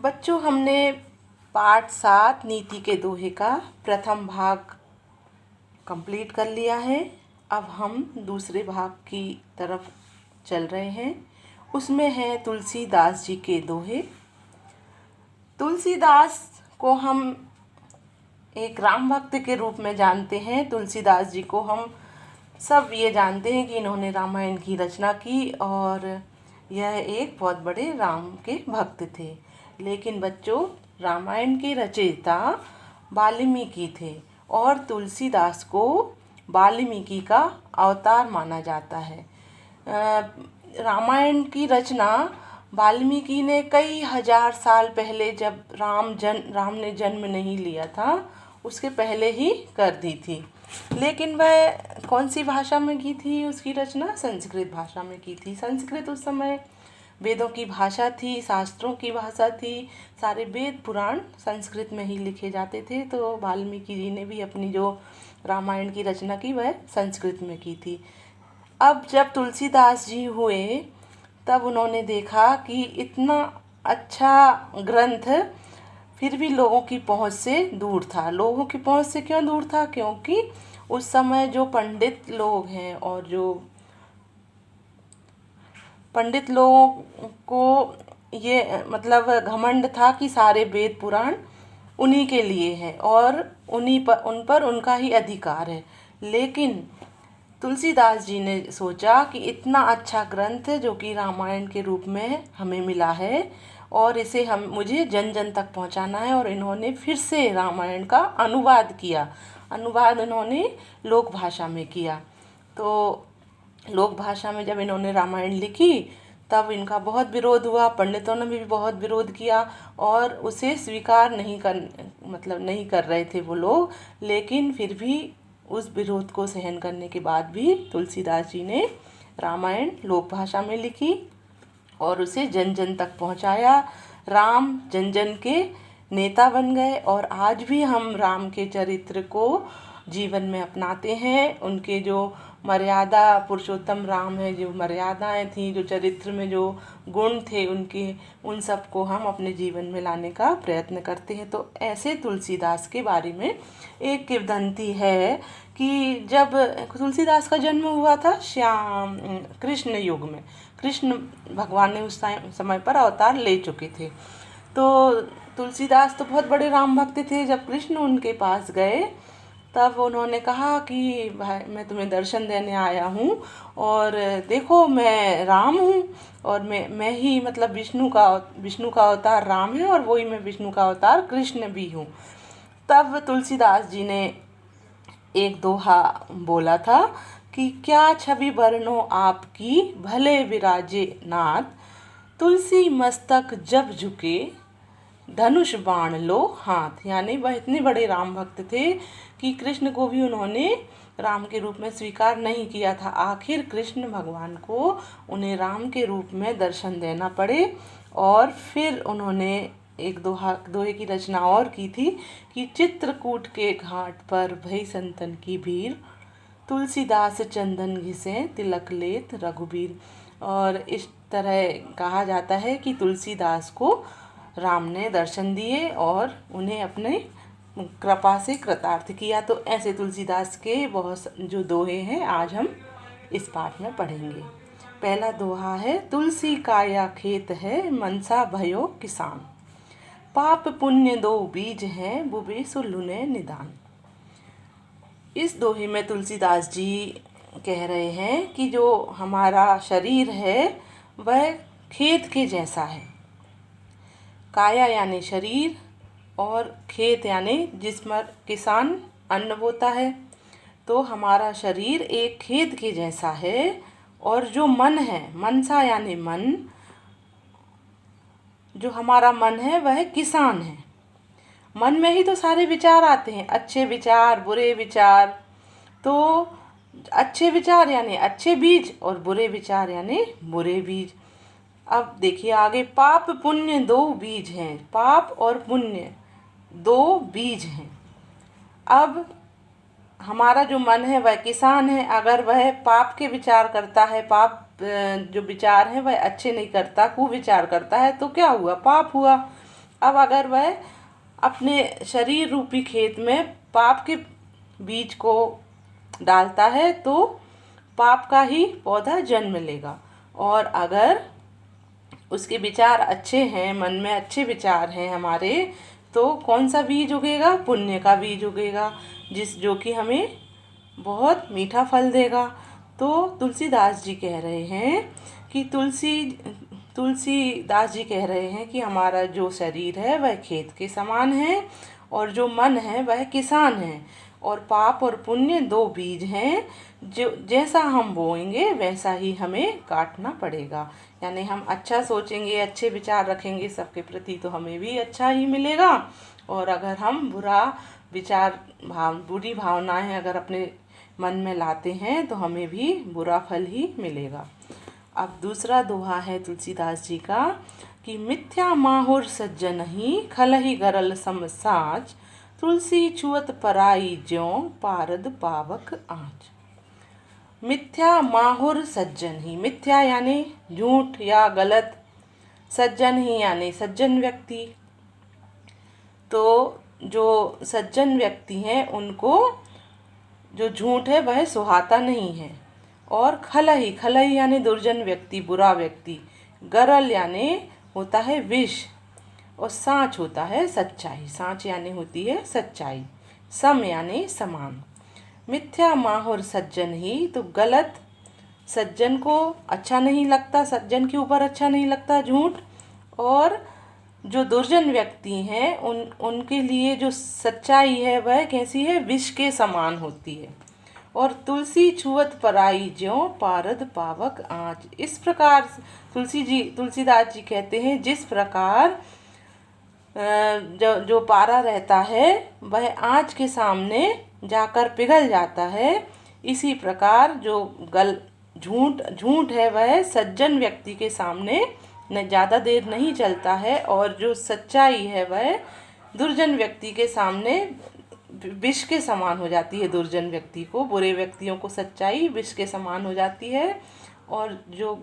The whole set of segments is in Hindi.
बच्चों, हमने पाठ 7 नीति के दोहे का प्रथम भाग कंप्लीट कर लिया है। अब हम दूसरे भाग की तरफ चल रहे हैं। उसमें है तुलसीदास जी के दोहे। तुलसीदास को हम एक राम भक्त के रूप में जानते हैं। तुलसीदास जी को हम सब ये जानते हैं कि इन्होंने रामायण की रचना की और यह एक बहुत बड़े राम के भक्त थे। लेकिन बच्चों, रामायण के रचयिता वाल्मीकि थे और तुलसीदास को वाल्मीकि का अवतार माना जाता है। रामायण की रचना वाल्मीकि ने कई हजार साल पहले, जब राम ने जन्म नहीं लिया था, उसके पहले ही कर दी थी। लेकिन वह कौन सी भाषा में की थी? उसकी रचना संस्कृत भाषा में की थी। संस्कृत उस समय वेदों की भाषा थी, शास्त्रों की भाषा थी। सारे वेद पुराण संस्कृत में ही लिखे जाते थे। तो वाल्मीकि जी ने भी अपनी जो रामायण की रचना की वह संस्कृत में की थी। अब जब तुलसीदास जी हुए तब उन्होंने देखा कि इतना अच्छा ग्रंथ फिर भी लोगों की पहुंच से दूर था। लोगों की पहुंच से क्यों दूर था? क्योंकि उस समय जो पंडित लोग हैं और जो पंडित लोगों को ये मतलब घमंड था कि सारे वेद पुराण उन्हीं के लिए है और उन पर उनका ही अधिकार है। लेकिन तुलसीदास जी ने सोचा कि इतना अच्छा ग्रंथ जो कि रामायण के रूप में हमें मिला है और इसे मुझे जन जन तक पहुंचाना है। और इन्होंने फिर से रामायण का अनुवाद किया। अनुवाद इन्होंने लोक भाषा में किया। तो लोक भाषा में जब इन्होंने रामायण लिखी तब इनका बहुत विरोध हुआ। पंडितों ने भी बहुत विरोध किया और उसे स्वीकार नहीं कर रहे थे वो लोग। लेकिन फिर भी उस विरोध को सहन करने के बाद भी तुलसीदास जी ने रामायण लोक भाषा में लिखी और उसे जन जन तक पहुंचाया। राम जन जन के नेता बन गए और आज भी हम राम के चरित्र को जीवन में अपनाते हैं। उनके जो मर्यादा, पुरुषोत्तम राम है, जो मर्यादाएं थी, जो चरित्र में जो गुण थे उनके, उन सब को हम अपने जीवन में लाने का प्रयत्न करते हैं। तो ऐसे तुलसीदास के बारे में एक किंवदंती है कि जब तुलसीदास का जन्म हुआ था कृष्ण युग में, कृष्ण भगवान ने उस समय पर अवतार ले चुके थे। तो तुलसीदास तो बहुत बड़े राम भक्त थे। जब कृष्ण उनके पास गए तब उन्होंने कहा कि भाई, मैं तुम्हें दर्शन देने आया हूँ और देखो मैं राम हूँ और मैं ही मतलब विष्णु का अवतार राम है और वही मैं विष्णु का अवतार कृष्ण भी हूँ। तब तुलसीदास जी ने एक दोहा बोला था कि क्या छवि बरनो आपकी भले विराजे नाथ, तुलसी मस्तक जब झुके धनुष बाण लो हाथ। यानी वह इतने बड़े राम भक्त थे कि कृष्ण को भी उन्होंने राम के रूप में स्वीकार नहीं किया था। आखिर कृष्ण भगवान को उन्हें राम के रूप में दर्शन देना पड़े और फिर उन्होंने एक दोहे की रचना और की थी कि चित्रकूट के घाट पर भई संतन की भीड़, तुलसीदास चंदन घिसे तिलक लेत रघुबीर। और इस तरह कहा जाता है कि तुलसीदास को राम ने दर्शन दिए और उन्हें अपने कृपा से कृतार्थ किया। तो ऐसे तुलसीदास के बहुत जो दोहे हैं आज हम इस पाठ में पढ़ेंगे। पहला दोहा है, तुलसी काया खेत है मनसा भयो किसान, पाप पुण्य दो बीज हैं बुबे सुलुने निदान। इस दोहे में तुलसीदास जी कह रहे हैं कि जो हमारा शरीर है वह खेत के जैसा है। काया यानी शरीर और खेत यानी जिसमें किसान अन्न बोता है। तो हमारा शरीर एक खेत के जैसा है और जो मन है, मनसा यानी मन, जो हमारा मन है वह किसान है। मन में ही तो सारे विचार आते हैं, अच्छे विचार, बुरे विचार। तो अच्छे विचार यानी अच्छे बीज और बुरे विचार यानी बुरे बीज। अब देखिए आगे, पाप पुण्य दो बीज हैं। पाप और पुण्य दो बीज हैं। अब हमारा जो मन है वह किसान है। अगर वह पाप के विचार करता है, पाप जो विचार है वह अच्छे नहीं करता, कुविचार करता है, तो क्या हुआ? पाप हुआ। अब अगर वह अपने शरीर रूपी खेत में पाप के बीज को डालता है तो पाप का ही पौधा जन्म लेगा। और अगर उसके विचार अच्छे हैं, मन में अच्छे विचार हैं हमारे, तो कौन सा बीज उगेगा? पुण्य का बीज उगेगा, जो कि हमें बहुत मीठा फल देगा। तो तुलसीदास जी कह रहे हैं कि तुलसीदास जी कह रहे हैं कि हमारा जो शरीर है वह खेत के समान है और जो मन है वह किसान है, और पाप और पुण्य दो बीज हैं, जो जैसा हम बोएंगे वैसा ही हमें काटना पड़ेगा। यानी हम अच्छा सोचेंगे, अच्छे विचार रखेंगे सबके प्रति, तो हमें भी अच्छा ही मिलेगा। और अगर हम बुरी भावनाएं अगर अपने मन में लाते हैं तो हमें भी बुरा फल ही मिलेगा। अब दूसरा दोहा है तुलसीदास जी का कि मिथ्या माहुर सज्जनहि खलहि गरल सम साच, तुलसी छुअत पराई ज्यों पारद पावक आँच। मिथ्या माहुर सज्जन ही, मिथ्या यानी झूठ या गलत, सज्जन ही यानी सज्जन व्यक्ति। तो जो सज्जन व्यक्ति हैं उनको जो झूठ है वह सुहाता नहीं है। और खलही यानी दुर्जन व्यक्ति, बुरा व्यक्ति। गरल यानी होता है विष, और साँच होता है सच्चाई। साँच यानी होती है सच्चाई। सम यानी समान। मिथ्या माहुर सज्जन ही, तो गलत, सज्जन को अच्छा नहीं लगता, सज्जन के ऊपर अच्छा नहीं लगता झूठ। और जो दुर्जन व्यक्ति हैं उनके लिए जो सच्चाई है वह कैसी है? विष के समान होती है। और तुलसी छुअत पराई ज्यों पारद पावक आँच। इस प्रकार तुलसीदास जी कहते हैं जिस प्रकार जो पारा रहता है वह आँच के सामने जाकर पिघल जाता है, इसी प्रकार जो झूठ है वह सज्जन व्यक्ति के सामने न ज़्यादा देर नहीं चलता है, और जो सच्चाई है वह दुर्जन व्यक्ति के सामने विष के समान हो जाती है। दुर्जन व्यक्ति को, बुरे व्यक्तियों को सच्चाई विष के समान हो जाती है, और जो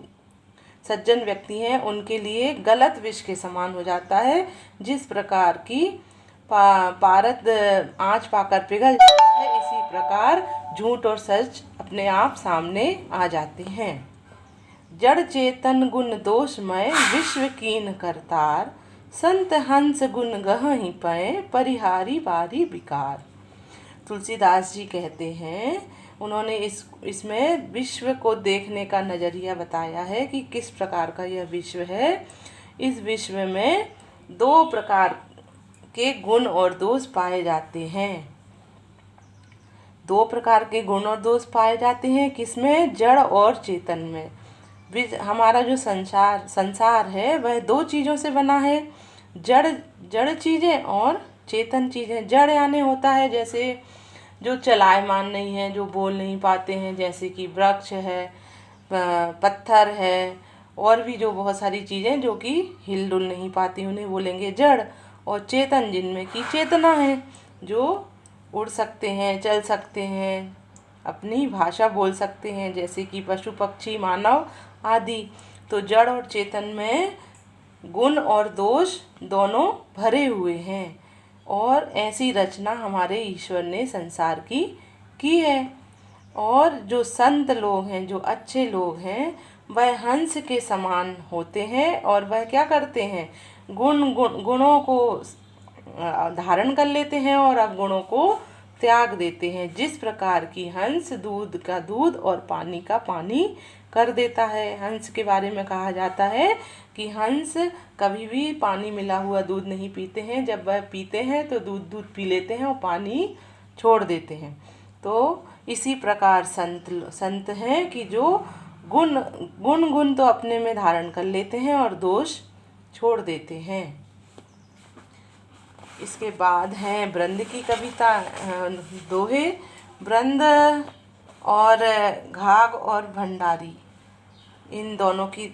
सज्जन व्यक्ति हैं उनके लिए गलत विष के समान हो जाता है। जिस प्रकार की पारद आँच पाकर पिघल जाता है, इसी प्रकार झूठ और सच अपने आप सामने आ जाते हैं। जड़ चेतन गुण दोषमय विश्व कीन करतार, संत हंस गुण गहहि पय परिहारी बारी विकार। तुलसीदास जी कहते हैं, उन्होंने इसमें विश्व को देखने का नज़रिया बताया है कि किस प्रकार का यह विश्व है। इस विश्व में दो प्रकार के गुण और दोष पाए जाते हैं। दो प्रकार के गुण और दोष पाए जाते हैं किसमें? जड़ और चेतन में। हमारा जो संसार है वह दो चीज़ों से बना है, जड़ चीज़ें और चेतन चीज़ें। जड़ यानी होता है जैसे जो चलायमान नहीं है, जो बोल नहीं पाते हैं, जैसे कि वृक्ष है, पत्थर है, और भी जो बहुत सारी चीज़ें जो कि हिल डुल नहीं पाती, उन्हें बोलेंगे जड़। और चेतन जिनमें की चेतना है, जो उड़ सकते हैं, चल सकते हैं, अपनी भाषा बोल सकते हैं, जैसे कि पशु पक्षी मानव आदि। तो जड़ और चेतन में गुण और दोष दोनों भरे हुए हैं, और ऐसी रचना हमारे ईश्वर ने संसार की है। और जो संत लोग हैं, जो अच्छे लोग हैं, वह हंस के समान होते हैं, और वह क्या करते हैं? गुणों को धारण कर लेते हैं और अवगुणों को त्याग देते हैं। जिस प्रकार की हंस दूध का दूध और पानी का पानी कर देता है। हंस के बारे में कहा जाता है कि हंस कभी भी पानी मिला हुआ दूध नहीं पीते हैं, जब वह पीते हैं तो दूध पी लेते हैं और पानी छोड़ देते हैं। तो इसी प्रकार संत हैं कि जो गुण तो अपने में धारण कर लेते हैं और दोष छोड़ देते हैं। इसके बाद है ब्रंद की कविता, दोहे। ब्रंद और घाघ और भंडारी, इन दोनों की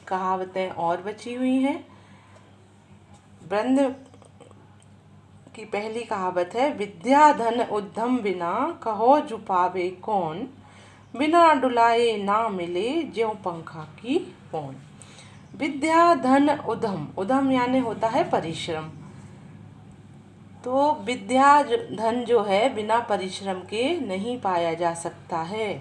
कहावतें और बची हुई हैं। ब्रंद की पहली कहावत है, विद्या धन उद्यम बिना कहो जु पावे कौन, बिना डुलाए ना मिले ज्यों पंखा की पौन। विद्या धन उद्यम, उद्यम यानी होता है परिश्रम। तो विद्या धन जो है बिना परिश्रम के नहीं पाया जा सकता है,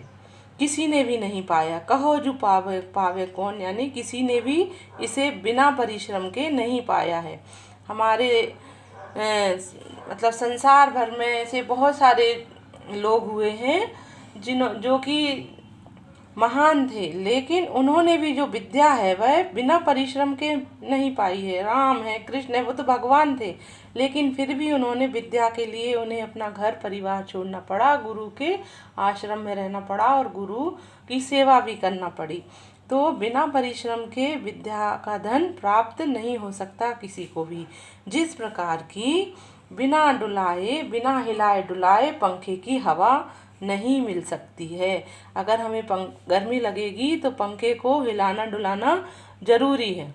किसी ने भी नहीं पाया। कहो जो पावे पावे कौन, यानी किसी ने भी इसे बिना परिश्रम के नहीं पाया है। हमारे मतलब संसार भर में ऐसे बहुत सारे लोग हुए हैं जो कि महान थे, लेकिन उन्होंने भी जो विद्या है वह बिना परिश्रम के नहीं पाई है। राम है, कृष्ण है, वो तो भगवान थे, लेकिन फिर भी उन्होंने विद्या के लिए उन्हें अपना घर परिवार छोड़ना पड़ा, गुरु के आश्रम में रहना पड़ा और गुरु की सेवा भी करना पड़ी। तो बिना परिश्रम के विद्या का धन प्राप्त नहीं हो सकता किसी को भी। जिस प्रकार की बिना डुलाए, बिना हिलाए डुलाए पंखे की हवा नहीं मिल सकती है। अगर हमें गर्मी लगेगी तो पंखे को हिलाना डुलाना ज़रूरी है,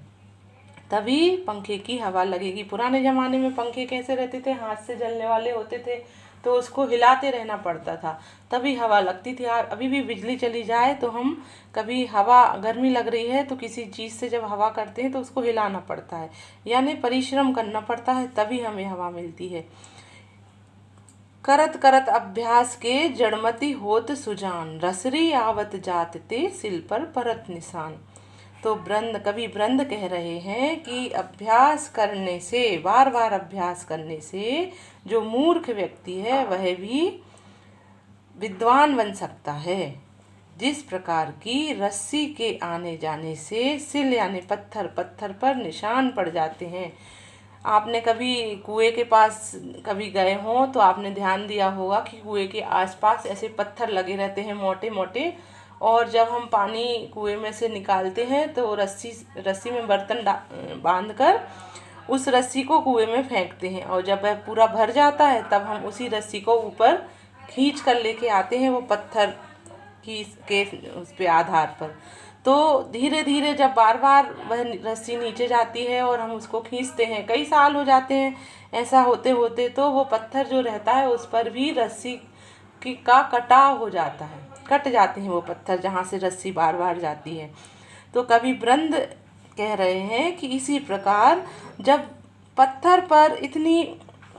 तभी पंखे की हवा लगेगी। पुराने ज़माने में पंखे कैसे रहते थे, हाथ से जलने वाले होते थे, तो उसको हिलाते रहना पड़ता था, तभी हवा लगती थी। अभी भी बिजली चली जाए तो हम कभी हवा, गर्मी लग रही है तो किसी चीज़ से जब हवा करते हैं तो उसको हिलाना पड़ता है, यानी परिश्रम करना पड़ता है, तभी हमें हवा मिलती है। करत करत अभ्यास के जड़मति होत सुजान, रसरी आवत जात ते सिल पर परत निशान। तो कवि ब्रंद कह रहे हैं कि अभ्यास करने से, बार बार अभ्यास करने से जो मूर्ख व्यक्ति है वह भी विद्वान बन सकता है। जिस प्रकार की रस्सी के आने जाने से सिल यानी पत्थर, पत्थर पर निशान पड़ जाते हैं। आपने कभी कुएं के पास कभी गए हों तो आपने ध्यान दिया होगा कि कुएं के आसपास ऐसे पत्थर लगे रहते हैं मोटे मोटे, और जब हम पानी कुएं में से निकालते हैं तो रस्सी में बर्तन बांध कर उस रस्सी को कुएं में फेंकते हैं, और जब वह पूरा भर जाता है तब हम उसी रस्सी को ऊपर खींच कर लेके आते हैं, वो पत्थर के उस पे आधार पर। तो धीरे धीरे जब बार बार वह रस्सी नीचे जाती है और हम उसको खींचते हैं, कई साल हो जाते हैं ऐसा होते होते, तो वो पत्थर जो रहता है उस पर भी रस्सी का कटाव हो जाता है, कट जाते हैं वो पत्थर जहाँ से रस्सी बार बार जाती है। तो कवि ब्रंद कह रहे हैं कि इसी प्रकार जब पत्थर पर इतनी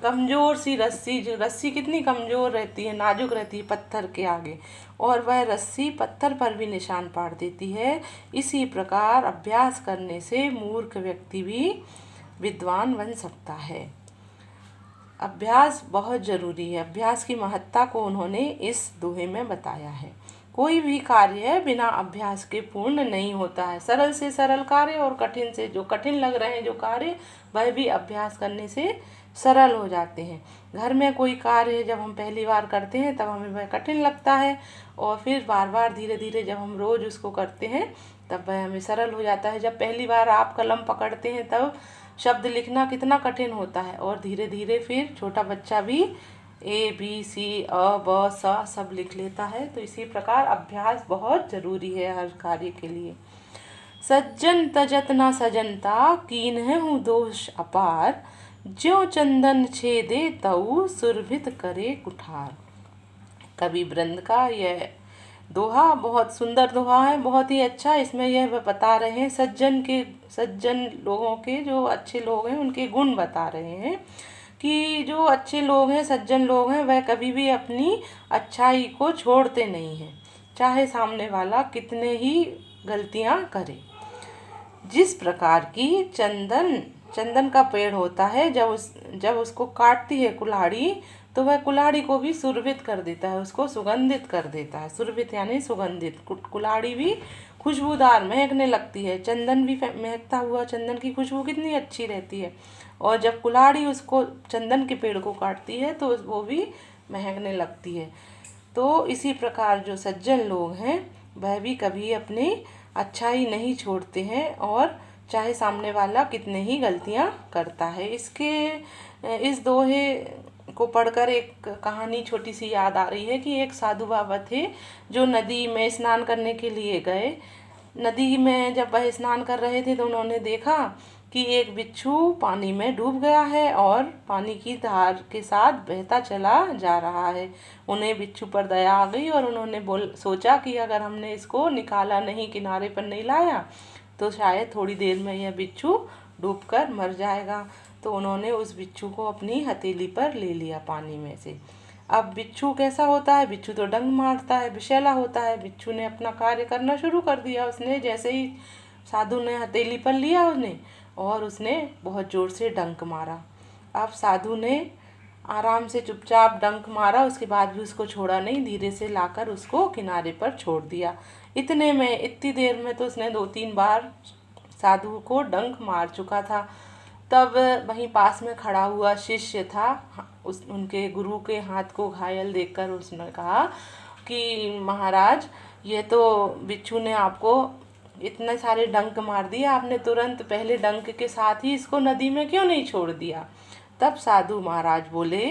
कमज़ोर सी रस्सी, जो रस्सी कितनी कमज़ोर रहती है, नाजुक रहती है पत्थर के आगे, और वह रस्सी पत्थर पर भी निशान पाड़ देती है, इसी प्रकार अभ्यास करने से मूर्ख व्यक्ति भी विद्वान बन सकता है। अभ्यास बहुत ज़रूरी है। अभ्यास की महत्ता को उन्होंने इस दोहे में बताया है। कोई भी कार्य बिना अभ्यास के पूर्ण नहीं होता है। सरल से सरल कार्य और कठिन से जो कठिन लग रहे हैं जो कार्य, वह भी अभ्यास करने से सरल हो जाते हैं। घर में कोई कार्य जब हम पहली बार करते हैं तब हमें वह कठिन लगता है, और फिर बार बार धीरे धीरे जब हम रोज़ उसको करते हैं तब वह हमें सरल हो जाता है। जब पहली बार आप कलम पकड़ते हैं तब शब्द लिखना कितना कठिन होता है, और धीरे धीरे फिर छोटा बच्चा भी ABC ब स सब लिख लेता है। तो इसी प्रकार अभ्यास बहुत ज़रूरी है हर कार्य के लिए। सज्जन तजत न सजनता कीन्हु दोष अपार, ज्यों चंदन छेदे तऊ सुरभित करे कुठार। कवि ब्रंद का यह दोहा बहुत सुंदर दोहा है, बहुत ही अच्छा। इसमें यह बता रहे हैं सज्जन लोगों के, जो अच्छे लोग हैं उनके गुण बता रहे हैं कि जो अच्छे लोग हैं, सज्जन लोग हैं, वह कभी भी अपनी अच्छाई को छोड़ते नहीं हैं, चाहे सामने वाला कितने ही गलतियां करे। जिस प्रकार की चंदन का पेड़ होता है, जब उसको काटती है कुल्हाड़ी तो वह कुल्हाड़ी को भी सुरभित कर देता है, उसको सुगंधित कर देता है। सुरभित यानी सुगंधित। कुल्हाड़ी भी खुशबूदार महकने लगती है, चंदन भी महकता हुआ, चंदन की खुशबू कितनी अच्छी रहती है, और जब कुल्हाड़ी उसको चंदन के पेड़ को काटती है तो वो भी महकने लगती है। तो इसी प्रकार जो सज्जन लोग हैं वह भी कभी अपनी अच्छाई नहीं छोड़ते हैं, और चाहे सामने वाला कितने ही गलतियां करता है। इस दोहे को पढ़कर एक कहानी छोटी सी याद आ रही है कि एक साधु बाबा थे जो नदी में स्नान करने के लिए गए। नदी में जब वह स्नान कर रहे थे तो उन्होंने देखा कि एक बिच्छू पानी में डूब गया है और पानी की धार के साथ बहता चला जा रहा है। उन्हें बिच्छू पर दया आ गई और उन्होंने सोचा कि अगर हमने इसको निकाला नहीं, किनारे पर नहीं लाया, तो शायद थोड़ी देर में यह बिच्छू डूबकर मर जाएगा। तो उन्होंने उस बिच्छू को अपनी हथेली पर ले लिया पानी में से। अब बिच्छू कैसा होता है, बिच्छू तो डंक मारता है, विषैला होता है। बिच्छू ने अपना कार्य करना शुरू कर दिया। उसने जैसे ही साधु ने हथेली पर लिया और उसने बहुत ज़ोर से डंक मारा। अब साधु ने आराम से चुपचाप डंक मारा, उसके बाद भी उसको छोड़ा नहीं, धीरे से लाकर उसको किनारे पर छोड़ दिया। इतनी देर में तो उसने 2-3 बार साधु को डंक मार चुका था। तब वहीं पास में खड़ा हुआ शिष्य था, उनके गुरु के हाथ को घायल देखकर उसने कहा कि महाराज, ये तो बिच्छू ने आपको इतने सारे डंक मार दिए, आपने तुरंत पहले डंक के साथ ही इसको नदी में क्यों नहीं छोड़ दिया। तब साधु महाराज बोले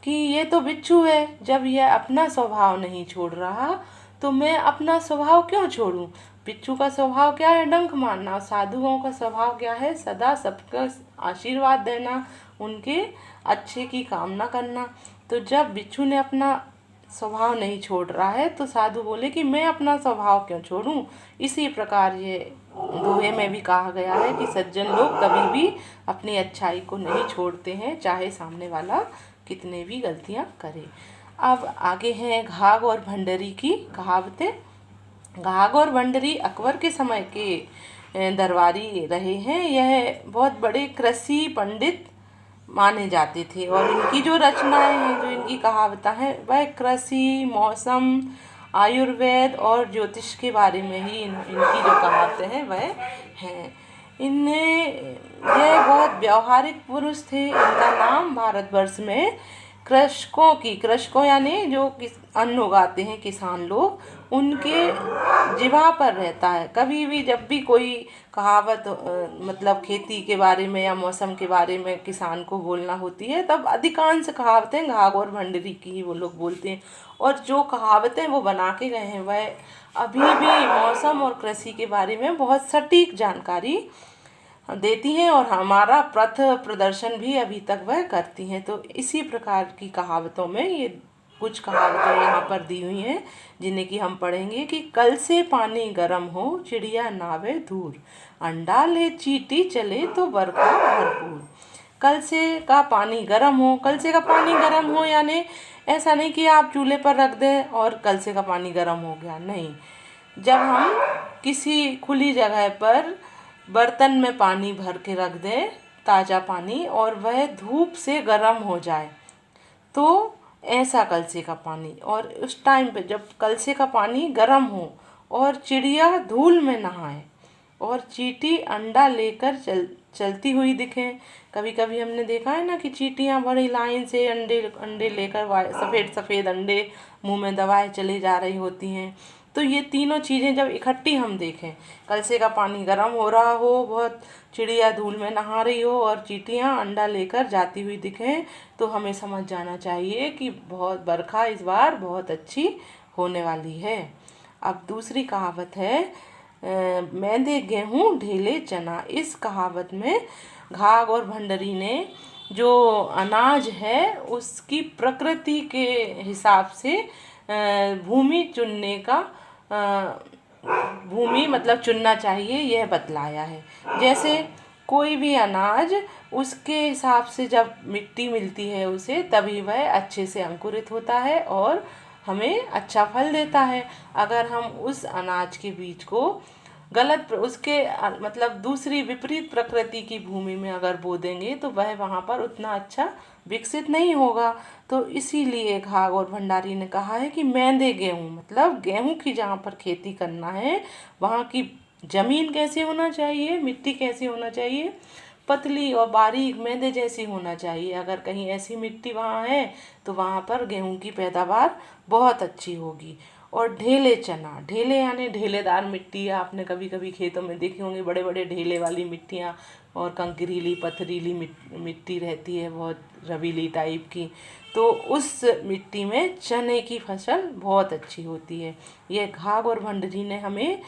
कि ये तो बिच्छू है, जब यह अपना स्वभाव नहीं छोड़ रहा तो मैं अपना स्वभाव क्यों छोड़ूं। बिच्छू का स्वभाव क्या है, डंक मारना। साधुओं का स्वभाव क्या है, सदा सबका आशीर्वाद देना, उनके अच्छे की कामना करना। तो जब बिच्छू ने अपना स्वभाव नहीं छोड़ रहा है तो साधु बोले कि मैं अपना स्वभाव क्यों छोड़ूं। इसी प्रकार ये दोहे में भी कहा गया है कि सज्जन लोग कभी भी अपनी अच्छाई को नहीं छोड़ते हैं, चाहे सामने वाला कितने भी गलतियां करे। अब आगे हैं घाघ और भंडरी की कहावतें। घाघ और भंडरी अकबर के समय के दरबारी रहे हैं। यह बहुत बड़े कृषि पंडित माने जाते थे और इनकी जो रचनाएं हैं, जो इनकी कहावतें हैं, वह कृषि, मौसम, आयुर्वेद और ज्योतिष के बारे में ही इनकी जो कहावतें हैं वह हैं। यह बहुत व्यवहारिक पुरुष थे। इनका नाम भारतवर्ष में कृषकों यानी जो अन्न उगाते हैं किसान लोग, उनके जिह्वा पर रहता है। कभी भी जब भी कोई कहावत मतलब खेती के बारे में या मौसम के बारे में किसान को बोलना होती है, तब अधिकांश कहावतें घाघ और भंडरी की ही वो लोग बोलते हैं। और जो कहावतें वो बना के गए हैं वह अभी भी मौसम और कृषि के बारे में बहुत सटीक जानकारी देती हैं और हमारा पथ प्रदर्शन भी अभी तक वह करती हैं। तो इसी प्रकार की कहावतों में ये कुछ कहावतें यहाँ पर दी हुई हैं, जिन्हें कि हम पढ़ेंगे कि कल से पानी गर्म हो, चिड़िया नावे दूर, अंडा ले चींटी चले तो बरखा भरपूर। कल से का पानी गर्म हो, कल से का पानी गर्म हो यानी ऐसा नहीं कि आप चूल्हे पर रख दें और कल से का पानी गर्म हो गया, नहीं। जब हम किसी खुली जगह पर बर्तन में पानी भर के रख दें, ताज़ा पानी, और वह धूप से गर्म हो जाए, तो ऐसा कलसे का पानी। और उस टाइम पे जब कलसे का पानी गर्म हो और चिड़िया धूल में नहाए और चींटी अंडा लेकर चलती हुई दिखे। कभी कभी हमने देखा है ना कि चींटियाँ बड़ी लाइन से अंडे लेकर सफ़ेद सफ़ेद अंडे मुंह में दबाए चले जा रही होती हैं। तो ये तीनों चीज़ें जब इकट्ठी हम देखें, कलसे का पानी गर्म हो रहा हो, बहुत चिड़िया धूल में नहा रही हो और चींटियाँ अंडा लेकर जाती हुई दिखें, तो हमें समझ जाना चाहिए कि बहुत बरखा इस बार बहुत अच्छी होने वाली है। अब दूसरी कहावत है मैंदे गेहूँ ढेले चना। इस कहावत में घाघ और भंडरी ने जो अनाज है उसकी प्रकृति के हिसाब से भूमि चुनने का भूमि मतलब चुनना चाहिए, यह बतलाया है। जैसे कोई भी अनाज उसके हिसाब से जब मिट्टी मिलती है उसे, तभी वह अच्छे से अंकुरित होता है और हमें अच्छा फल देता है। अगर हम उस अनाज के बीज को गलत उसके मतलब दूसरी विपरीत प्रकृति की भूमि में अगर बो देंगे तो वह वहाँ पर उतना अच्छा विकसित नहीं होगा। तो इसीलिए घाघ और भंडारी ने कहा है कि मैंदे गेहूँ, मतलब गेहूँ की जहाँ पर खेती करना है वहाँ की ज़मीन कैसे होना चाहिए, मिट्टी कैसे होना चाहिए, पतली और बारीक मैदे जैसी होना चाहिए। अगर कहीं ऐसी मिट्टी वहाँ है तो वहाँ पर गेहूँ की पैदावार बहुत अच्छी होगी। और ढेले चना, ढेले यानी ढेलेदार मिट्टी, आपने कभी कभी खेतों में देखी होंगी बड़े बड़े ढेले वाली मिट्टियाँ, और कंकरीली पथरीली मिट्टी रहती है बहुत रवीली टाइप की, तो उस मिट्टी में चने की फसल बहुत अच्छी होती है। यह घाघ और भंडरी ने हमें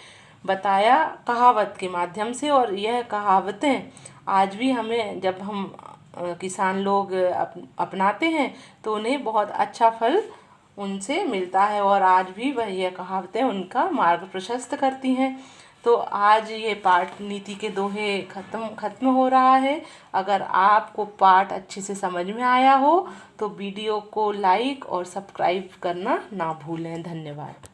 बताया कहावत के माध्यम से, और यह कहावतें आज भी हमें जब हम किसान लोग अपनाते हैं तो उन्हें बहुत अच्छा फल उनसे मिलता है, और आज भी वह यह कहावतें उनका मार्ग प्रशस्त करती हैं। तो आज ये पाठ नीति के दोहे खत्म हो रहा है। अगर आपको पाठ अच्छे से समझ में आया हो तो वीडियो को लाइक और सब्सक्राइब करना ना भूलें। धन्यवाद।